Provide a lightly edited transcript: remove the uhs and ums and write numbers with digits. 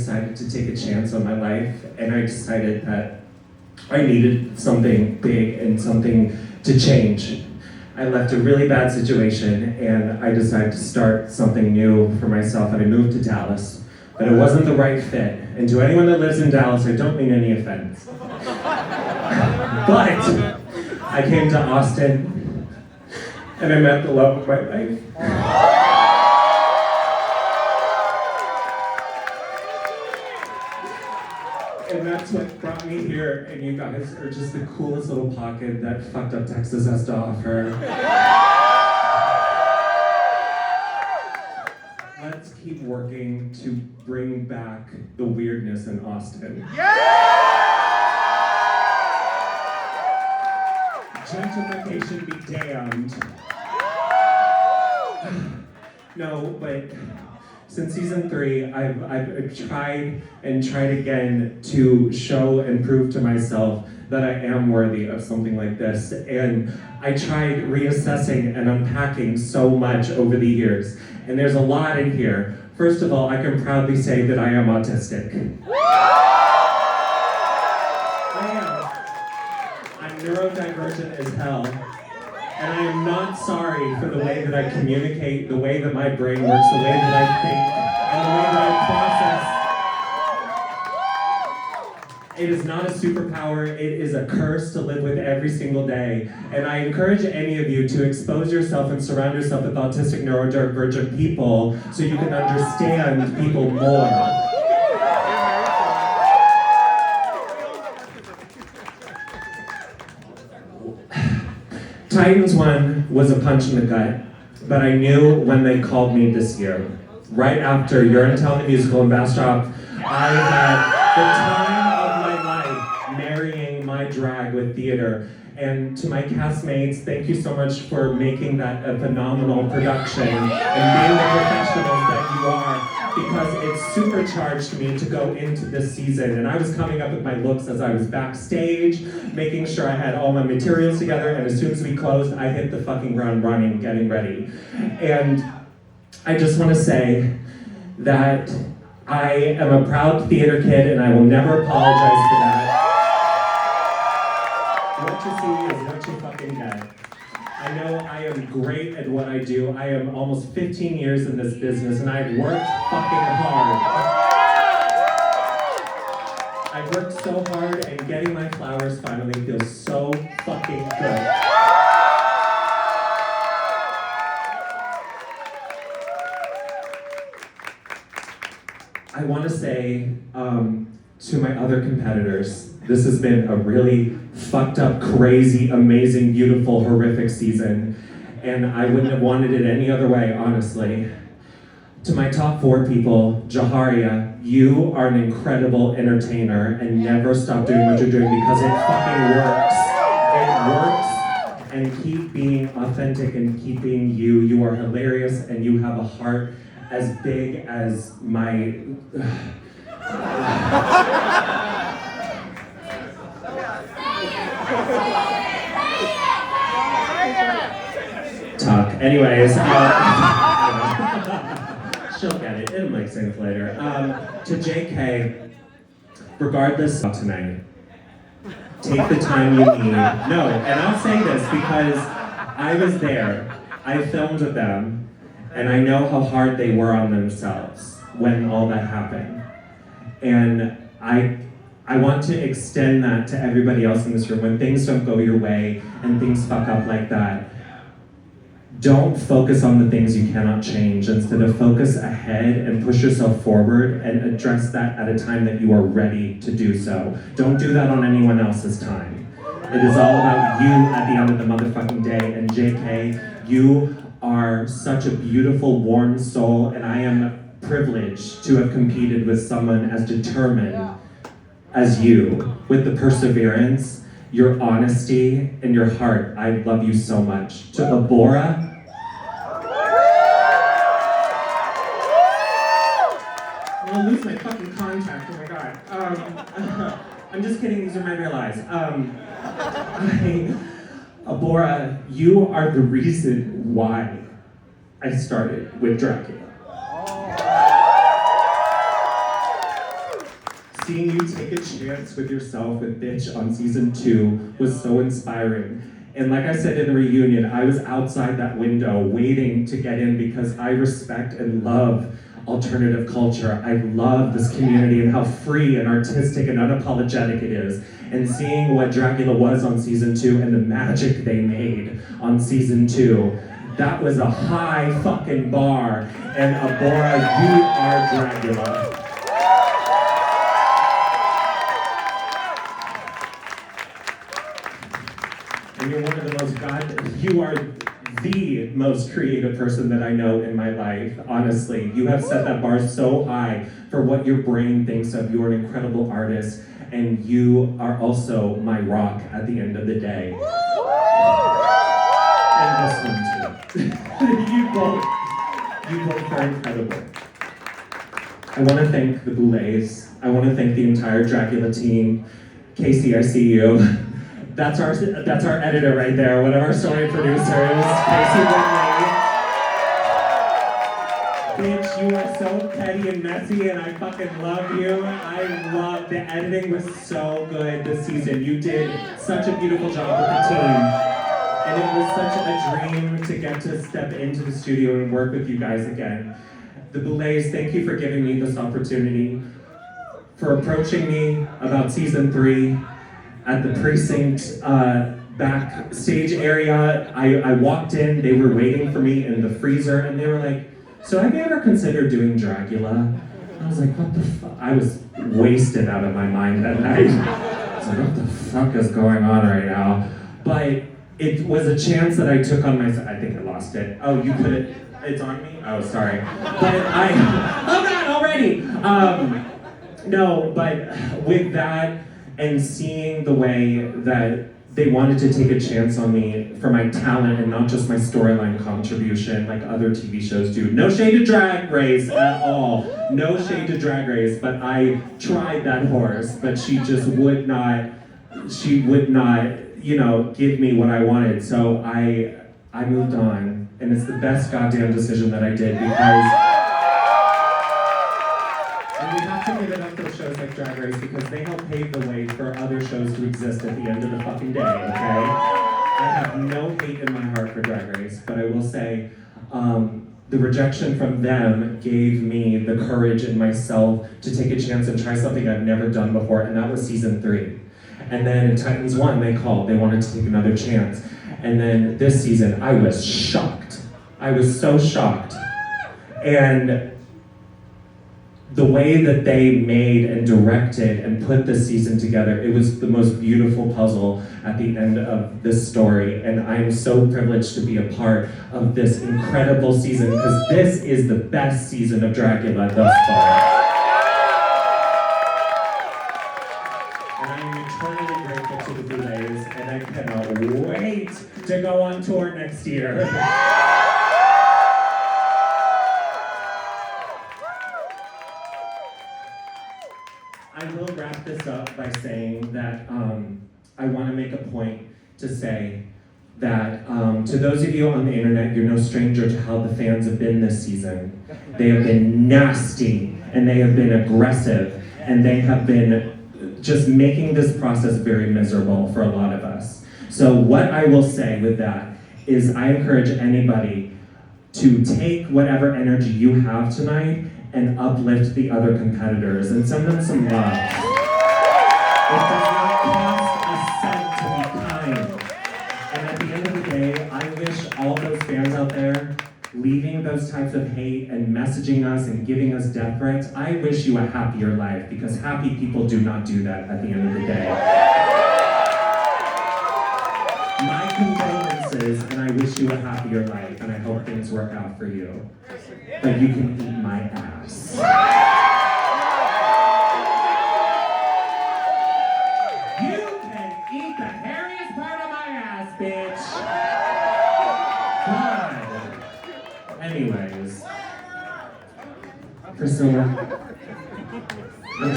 decided to take a chance on my life, and I decided that I needed something big and something to change. I left a really bad situation, and I decided to start something new for myself, and I moved to Dallas. But it wasn't the right fit, and to anyone that lives in Dallas, I don't mean any offense. But I came to Austin, and I met the love of my life. And that's what brought me here, and you guys are just the coolest little pocket that fucked up Texas has to offer. Let's keep working to bring back the weirdness in Austin. Gentrification be damned. No, but since season 3, I've tried and tried again to show and prove to myself that I am worthy of something like this. And I tried reassessing and unpacking so much over the years. And there's a lot in here. First of all, I can proudly say that I am autistic. I am. I'm neurodivergent as hell. And I am not sorry for the way that I communicate, the way that my brain works, the way that I think, and the way that I process. It is not a superpower, it is a curse to live with every single day. And I encourage any of you to expose yourself and surround yourself with autistic neurodivergent people so you can understand people more. Titans 1 was a punch in the gut, but I knew when they called me this year. Right after Urinetown the Musical and Bastrop, I had the time of my life marrying my drag with theater. And to my castmates, thank you so much for making that a phenomenal production and being the professionals that you are, because it supercharged me to go into this season. And I was coming up with my looks as I was backstage, making sure I had all my materials together, and as soon as we closed, I hit the fucking ground running, getting ready. And I just want to say that I am a proud theater kid, and I will never apologize for that. What you see is what you fucking get. I know I am great at what I do. I am almost 15 years in this business, and I've worked fucking hard. I've worked so hard, and getting my flowers finally feels so fucking good. I want to say to my other competitors, this has been a really fucked up, crazy, amazing, beautiful, horrific season, and I wouldn't have wanted it any other way, honestly. To my top 4 people, Jaharia, you are an incredible entertainer, and never stop doing what you're doing because it fucking works. It works, and keep being authentic and keep being you. You are hilarious, and you have a heart as big as my... Talk. Anyways, she'll get it. It'll make sense later. To JK, regardless of tonight, take the time you need. No, and I'll say this because I was there. I filmed with them, and I know how hard they were on themselves when all that happened. And I want to extend that to everybody else in this room. When things don't go your way and things fuck up like that, don't focus on the things you cannot change. Instead of focus ahead and push yourself forward and address that at a time that you are ready to do so. Don't do that on anyone else's time. It is all about you at the end of the motherfucking day. And JK, you are such a beautiful, warm soul, and I am privileged to have competed with someone as determined as you, with the perseverance, your honesty, and your heart. I love you so much. To Abora, I'm gonna lose my fucking contact, oh my god. I'm just kidding, these are my real eyes. Abora, you are the reason why I started with Dragula. seeing you take a chance with yourself with Bitch on season 2 was so inspiring. And like I said in the reunion, I was outside that window waiting to get in because I respect and love alternative culture. I love this community and how free and artistic and unapologetic it is. And seeing what Dragula was on season 2 and the magic they made on season 2, that was a high fucking bar. And Abora, you are Dragula. And you're one of the most you are the most creative person that I know in my life, honestly. You have set that bar so high for what your brain thinks of. You're an incredible artist, and you are also my rock at the end of the day. And this one too. you both are incredible. I want to thank the Boulets. I want to thank the entire Dragula team. Casey, I see you. That's our editor right there, one of our story producers, Casey Boulet. Bitch, you are so petty and messy, and I fucking love you. I love the editing was so good this season. You did such a beautiful job with the team, and it was such a dream to get to step into the studio and work with you guys again. The Boulets, thank you for giving me this opportunity, for approaching me about season 3. At the precinct backstage area, I walked in, they were waiting for me in the freezer, and they were like, so have you ever considered doing Dragula? I was like, what the fuck? I was wasted out of my mind that night. I was like, what the fuck is going on right now? But it was a chance that I took on myself. I think I lost it. Oh, you put it, it's on me? Oh, sorry. But oh God, already! No, but with that, and seeing the way that they wanted to take a chance on me for my talent and not just my storyline contribution like other TV shows do. No shade to Drag Race at all. No shade to Drag Race, but I tried that horse, but she just would not, you know, give me what I wanted. So I moved on, and it's the best goddamn decision that I did because and we have to give it up for shows like Drag Race because they help pave the way for other shows to exist at the end of the fucking day, okay? I have no hate in my heart for Drag Race, but I will say the rejection from them gave me the courage in myself to take a chance and try something I've never done before, and that was season 3. And then in Titans 1, they called, they wanted to take another chance. And then this season, I was shocked. I was so shocked. And the way that they made and directed and put this season together, it was the most beautiful puzzle at the end of this story. And I'm so privileged to be a part of this incredible season because this is the best season of Dragula thus far. And I am eternally grateful to the Boulets, and I cannot wait to go on tour next year. I will wrap this up by saying that I want to make a point to say that to those of you on the internet, you're no stranger to how the fans have been this season. They have been nasty, and they have been aggressive, and they have been just making this process very miserable for a lot of us. So what I will say with that is I encourage anybody to take whatever energy you have tonight and uplift the other competitors and send them some love. It does not cost a cent to be kind. And at the end of the day, I wish all those fans out there leaving those types of hate and messaging us and giving us death threats, I wish you a happier life because happy people do not do that at the end of the day. My condolences, and I wish you a happier life, and I hope things work out for you. But you can eat my ass. You can eat the hairiest part of my ass, bitch. God. Anyways, Priscilla.